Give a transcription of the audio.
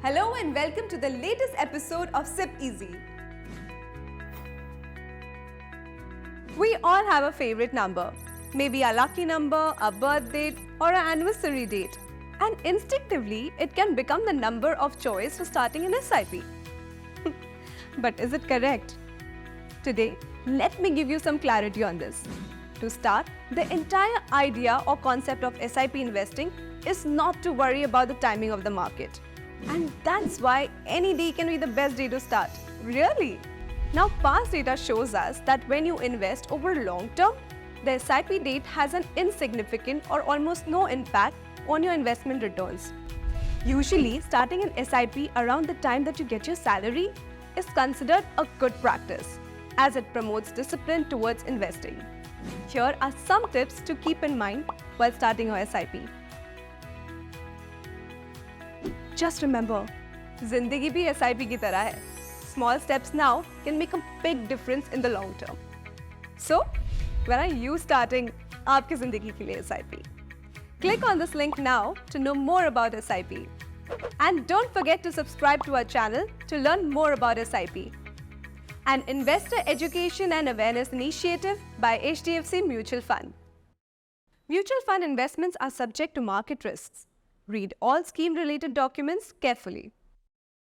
Hello and welcome to the latest episode of Sip Easy. We all have a favorite number, maybe a lucky number, a birth date, or an anniversary date. And instinctively, it can become the number of choice for starting an SIP. But is it correct? Today, let me give you some clarity on this. To start, the entire idea or concept of SIP investing is not to worry about the timing of the market. And that's why any day can be the best day to start. Really? Now, past data shows us that when you invest over long term, the SIP date has an insignificant or almost no impact on your investment returns. Usually, starting an SIP around the time that you get your salary is considered a good practice, as it promotes discipline towards investing. Here are some tips to keep in mind while starting your SIP. Just remember, ज़िंदगी भी SIP की तरह है. Small steps now can make a big difference in the long term. So, when are you starting आपकी ज़िंदगी के लिए SIP? Click on this link now to know more about SIP. And don't forget to subscribe to our channel to learn more about SIP. An investor education and awareness initiative by HDFC Mutual Fund. Mutual fund investments are subject to market risks. Read all scheme-related documents carefully.